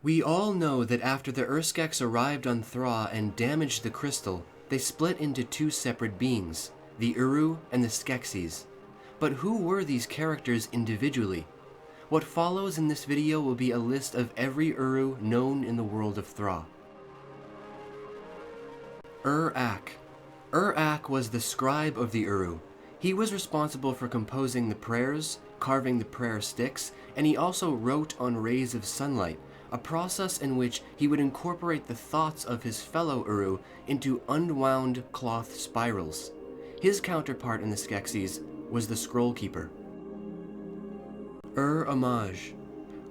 We all know that after the Urskeks arrived on Thra and damaged the crystal, they split into two separate beings, the urRu and the Skeksis. But who were these characters individually? What follows in this video will be a list of every urRu known in the world of Thra. Ur'ak. Ur'ak was the scribe of the urRu. He was responsible for composing the prayers, carving the prayer sticks, and he also wrote on rays of sunlight, a process in which he would incorporate the thoughts of his fellow urRu into unwound cloth spirals. His counterpart in the Skeksis was the Scroll Keeper. Ur-Amaj.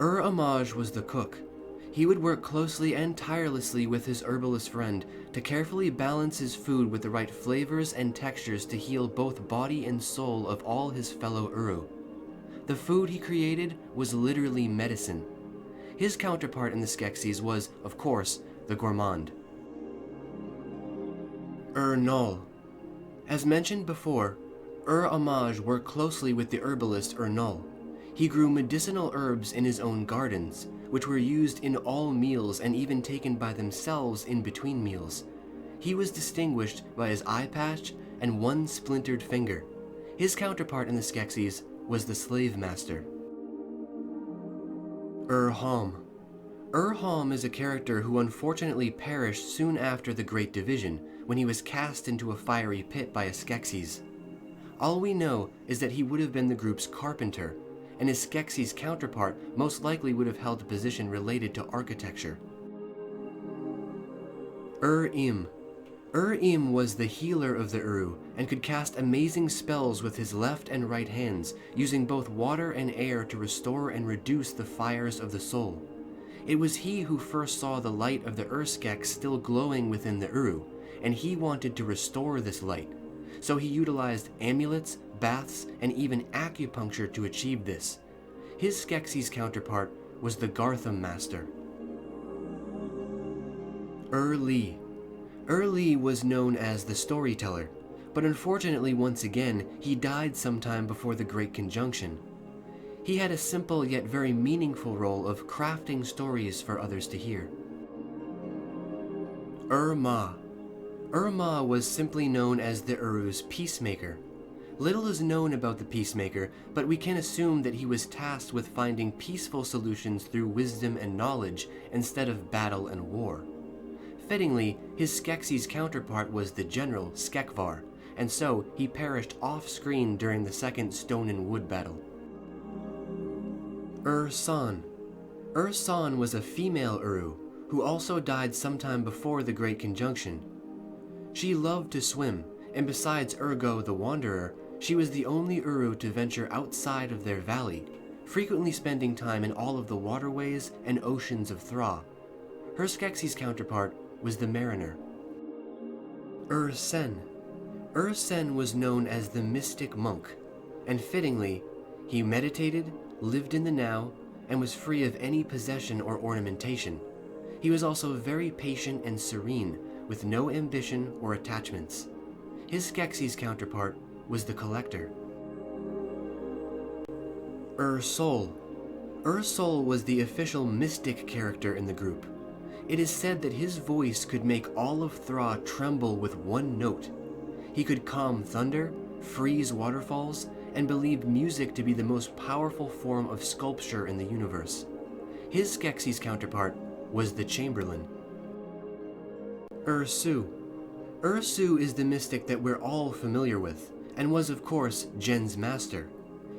Ur-Amaj was the cook. He would work closely and tirelessly with his herbalist friend to carefully balance his food with the right flavors and textures to heal both body and soul of all his fellow urRu. The food he created was literally medicine. His counterpart in the Skeksis was, of course, the Gourmand. Ur-Null. As mentioned before, Ur-Amaj worked closely with the herbalist Ur-Null. He grew medicinal herbs in his own gardens, which were used in all meals and even taken by themselves in between meals. He was distinguished by his eye patch and one splintered finger. His counterpart in the Skeksis was the Slave Master. Ur-Halm. Ur-Halm is a character who unfortunately perished soon after the Great Division, when he was cast into a fiery pit by a Skeksis. All we know is that he would have been the group's carpenter, and his Skeksis counterpart most likely would have held a position related to architecture. Ur-Im. Ur-Im was the healer of the urRu, and could cast amazing spells with his left and right hands, using both water and air to restore and reduce the fires of the soul. It was he who first saw the light of the Urskeks still glowing within the urRu, and he wanted to restore this light. So he utilized amulets, baths, and even acupuncture to achieve this. His Skeksis counterpart was the Gartham Master. Ur-Li. Ur-Li was known as the Storyteller, but unfortunately once again he died sometime before the Great Conjunction. He had a simple yet very meaningful role of crafting stories for others to hear. Irma. Irma was simply known as the urRu's peacemaker. Little is known about the peacemaker, but we can assume that he was tasked with finding peaceful solutions through wisdom and knowledge instead of battle and war. Fittingly, his Skeksis counterpart was the general Skekvar, and so he perished off-screen during the second Stone and Wood battle. Ursan. Ursan was a female urRu, who also died sometime before the Great Conjunction. She loved to swim, and besides Urgo the Wanderer, she was the only urRu to venture outside of their valley, frequently spending time in all of the waterways and oceans of Thra. Her Skeksis counterpart was the Mariner. Ursen. Ursen was known as the Mystic Monk, and fittingly, he meditated, lived in the now, and was free of any possession or ornamentation. He was also very patient and serene, with no ambition or attachments. His Skeksis counterpart was the Collector. Ur-Sol. Ur-Sol was the official mystic character in the group. It is said that his voice could make all of Thra tremble with one note. He could calm thunder, freeze waterfalls, and believed music to be the most powerful form of sculpture in the universe. His Skeksis counterpart was the Chamberlain. Ursu. Ursu is the mystic that we're all familiar with, and was of course Jen's master.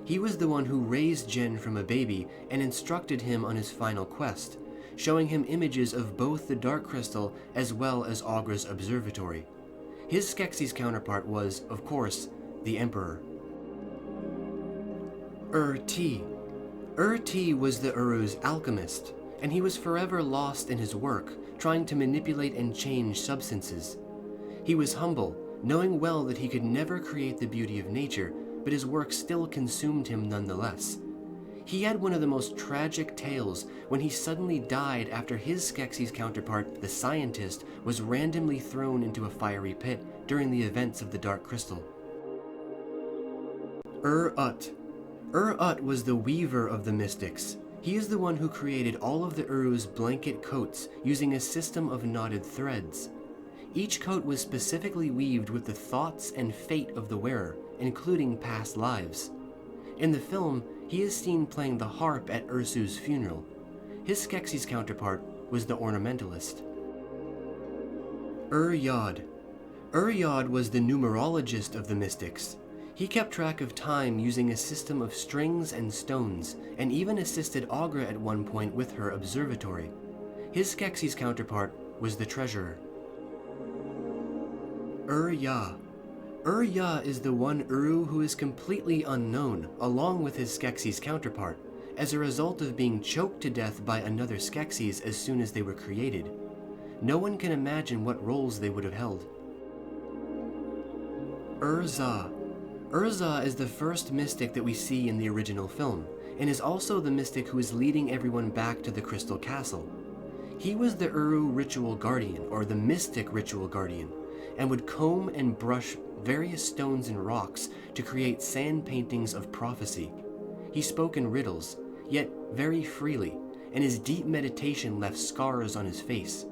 He was the one who raised Jen from a baby and instructed him on his final quest, showing him images of both the Dark Crystal as well as Aughra's observatory. His Skeksis counterpart was, of course, the Emperor. Ur-Ti. Ur-Ti was the urRu's alchemist, and he was forever lost in his work, trying to manipulate and change substances. He was humble, knowing well that he could never create the beauty of nature, but his work still consumed him nonetheless. He had one of the most tragic tales when he suddenly died after his Skeksis counterpart, the Scientist, was randomly thrown into a fiery pit during the events of the Dark Crystal. Ur-Ut. Ur-Ut was the weaver of the mystics. He is the one who created all of the urRu's blanket coats using a system of knotted threads. Each coat was specifically weaved with the thoughts and fate of the wearer, including past lives. In the film, he is seen playing the harp at Ursu's funeral. His Skeksis counterpart was the ornamentalist. Ur-Yod. Ur-Yod was the numerologist of the mystics. He kept track of time using a system of strings and stones, and even assisted Aughra at one point with her observatory. His Skeksis counterpart was the treasurer. Ur-Ya. Ur-Ya is the one urRu who is completely unknown, along with his Skeksis counterpart, as a result of being choked to death by another Skeksis as soon as they were created. No one can imagine what roles they would have held. Ursa. Ursa is the first mystic that we see in the original film, and is also the mystic who is leading everyone back to the Crystal Castle. He was the urRu ritual guardian, or the mystic ritual guardian, and would comb and brush various stones and rocks to create sand paintings of prophecy. He spoke in riddles, yet very freely, and his deep meditation left scars on his face.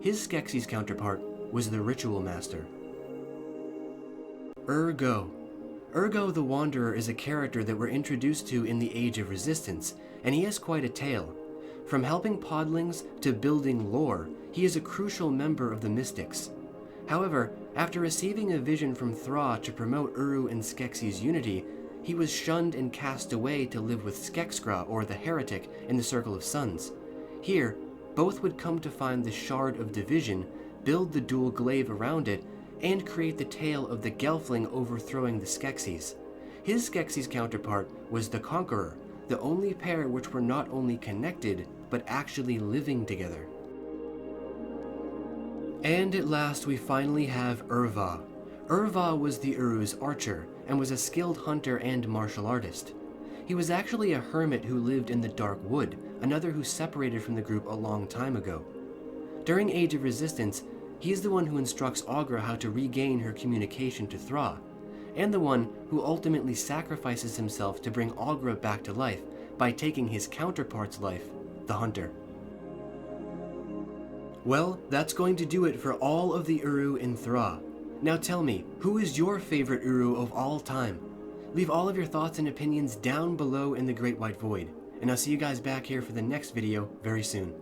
His Skeksis counterpart was the ritual master. urGo. urGo the Wanderer is a character that we're introduced to in the Age of Resistance, and he has quite a tale. From helping podlings to building lore, he is a crucial member of the Mystics. However, after receiving a vision from Thra to promote urRu and Skeksis unity, he was shunned and cast away to live with Skekskra, or the heretic, in the Circle of Suns. Here, both would come to find the Shard of Division, build the dual glaive around it, and create the tale of the Gelfling overthrowing the Skeksis. His Skeksis counterpart was the Conqueror, the only pair which were not only connected, but actually living together. And at last we finally have Urva. Urva was the urRu's archer, and was a skilled hunter and martial artist. He was actually a hermit who lived in the Dark Wood, another who separated from the group a long time ago. During Age of Resistance, he is the one who instructs Aughra how to regain her communication to Thra, and the one who ultimately sacrifices himself to bring Aughra back to life by taking his counterpart's life, the Hunter. Well, that's going to do it for all of the urRu in Thra. Now tell me, who is your favorite urRu of all time? Leave all of your thoughts and opinions down below in the Great White Void, and I'll see you guys back here for the next video very soon.